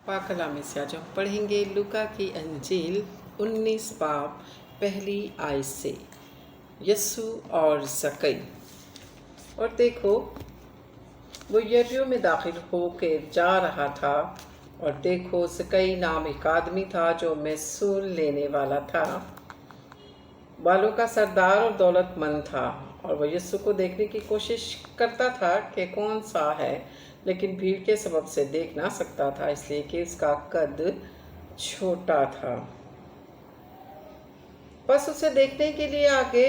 पाक कलामी से आज हम पढ़ेंगे लूका की अंजील 19 बाब पहली आयत से यस्सु और ज़कई। और देखो, वो यरीहो में दाखिल होकर जा रहा था, और देखो ज़कई नाम एक आदमी था जो महसूल लेने वाला था, बालों का सरदार और दौलतमंद था। और वह यस्सु को देखने की कोशिश करता था कि कौन सा है, लेकिन भीड़ के सबब से देख ना सकता था, इसलिए कि उसका कद छोटा था। बस उसे देखने के लिए आगे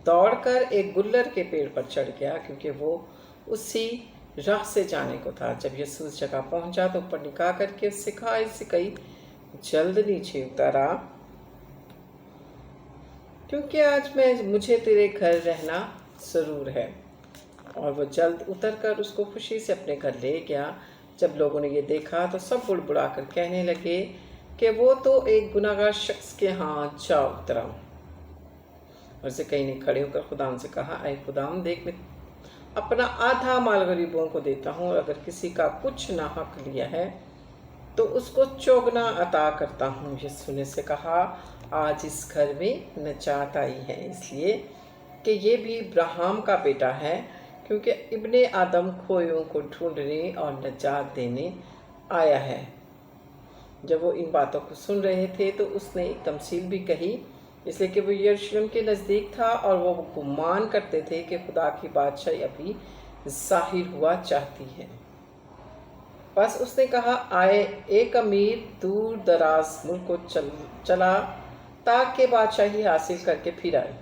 दौड़कर एक गुल्लर के पेड़ पर चढ़ गया, क्योंकि वो उसी राह से जाने को था। जब यस्सु उस जगह पहुंचा तो ऊपर निगाह करके उससे कहा, ज़कई जल्द नीचे उतर आ, क्योंकि आज मुझे तेरे घर रहना ज़रूर है। और वो जल्द उतरकर उसको खुशी से अपने घर ले गया। जब लोगों ने ये देखा तो सब बुड़बुड़ा कर कहने लगे कि वो तो एक गुनाहगार शख्स के यहाँ जा उतरा। और ज़कई ने खड़े होकर खुदाम से कहा, ऐ खुदाम देख, मैं अपना आधा माल गरीबों को देता हूँ, और अगर किसी का कुछ नाहक लिया है तो उसको चौगुना अता करता हूँ। यीशु ने से कहा, आज इस घर में नजात आई है, इसलिए कि ये भी अब्राहम का बेटा है, क्योंकि इब्ने आदम खोयों को ढूंढने और नजात देने आया है। जब वो इन बातों को सुन रहे थे तो उसने एक तमसील भी कही, इसलिए कि वो यरूशलेम के नज़दीक था, और वो गुमान करते थे कि खुदा की बादशाही अभी ज़ाहिर हुआ चाहती है। बस उसने कहा, आए एक अमीर दूर दराज मुल्क को चला ताकि बादशाही हासिल करके फिर आए।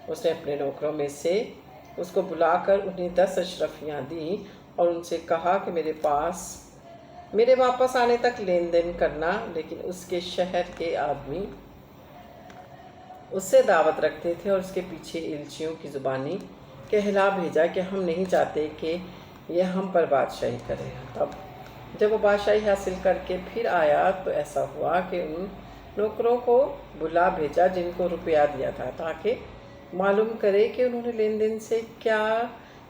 उसने अपने नौकरों में से उसको बुलाकर उन्हें 10 अशरफियाँ दी, और उनसे कहा कि मेरे वापस आने तक लेन देन करना। लेकिन उसके शहर के आदमी उससे दावत रखते थे, और उसके पीछे इल्चियों की ज़ुबानी कहला भेजा कि हम नहीं चाहते कि यह हम पर बादशाही करे। तब जब वो बादशाही हासिल करके फिर आया तो ऐसा हुआ कि उन नौकरों को बुला भेजा जिनको रुपया दिया था, ताकि मालूम करे कि उन्होंने लेन देन से क्या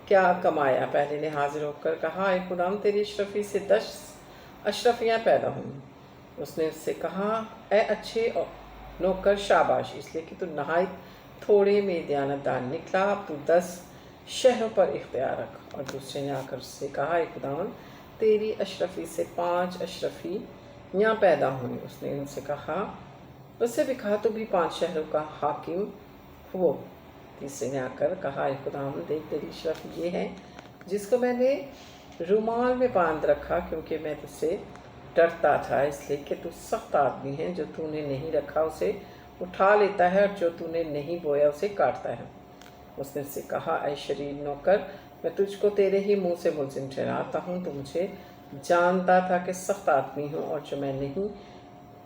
क्या कमाया। पहले ने हाजिर होकर कहा, ऐ खुदाम तेरी अशरफी से 10 अशरफियाँ पैदा हुई। उसने उससे कहा, ऐ अच्छे नौकर शाबाश, इसलिए कि तू नहायत थोड़े में दयानतदार निकला, अब तू 10 शहरों पर इख्तियार रख। और दूसरे ने आकर उससे कहा, ऐ खुदाम तेरी अशरफी से 5 अशरफियाँ पैदा हुई। उसने उनसे कहा, उससे भी कहा, तो भी 5 शहरों का हाकिम हो। तीसरे ने आकर कहा, ऐ खुदाम देख, तेरी अशरफी ये है जिसको मैंने रुमाल में बांध रखा, क्योंकि मैं तुझसे डरता था, इसलिए कि तू सख्त आदमी है। जो तूने नहीं रखा उसे उठा लेता है, और जो तूने नहीं बोया उसे काटता है। उसने उससे कहा, ऐ शरीर नौकर, मैं तुझको तेरे ही मुंह से मुलजिम ठहराता हूँ। तो मुझे जानता था कि सख्त आदमी हूँ, और जो मैं नहीं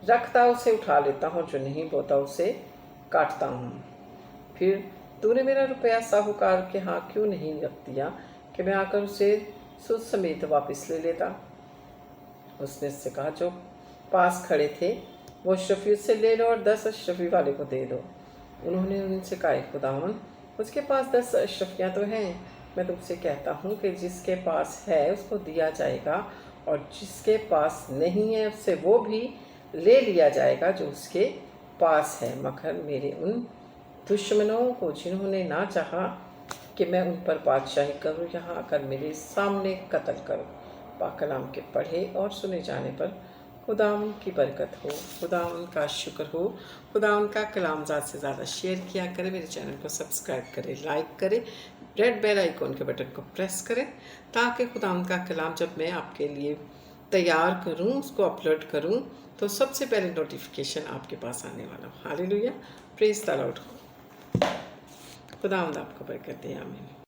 रखता उसे उठा लेता हूँ, जो नहीं बोता उसे काटता हूँ। फिर तूने मेरा रुपया साहूकार के यहाँ क्यों नहीं रख दिया कि मैं आकर उसे सूद समेत वापस ले लेता। उसने उससे कहा, जो पास खड़े थे वो अशरफी से ले लो, और 10 अशरफी वाले को दे दो। उन्होंने उनसे कहा, खुदावन उसके पास 10 अशरफियाँ तो हैं। मैं तुमसे कहता हूँ कि जिसके पास है उसको दिया जाएगा, और जिसके पास नहीं है उससे वो भी ले लिया जाएगा जो उसके पास है। मगर मेरे उन दुश्मनों को जिन्होंने ना चाहा कि मैं उन पर बादशाही करूँ, यहाँ आकर मेरे सामने कत्ल करो। पाक कलाम के पढ़े और सुने जाने पर खुदाम की बरकत हो, खुदाम का शुक्र हो। खुदाम का कलाम ज़्यादा से ज़्यादा शेयर किया करें, मेरे चैनल को सब्सक्राइब करें, लाइक करें, रेड बेल आइकॉन के बटन को प्रेस करें, ताकि खुदाम का कलाम जब मैं आपके लिए तैयार करूं, उसको अपलोड करूं, तो सबसे पहले नोटिफिकेशन आपके पास आने वाला हो। Hallelujah, praise the Lord. खुदावंद आपको बरकत दे, आमीन।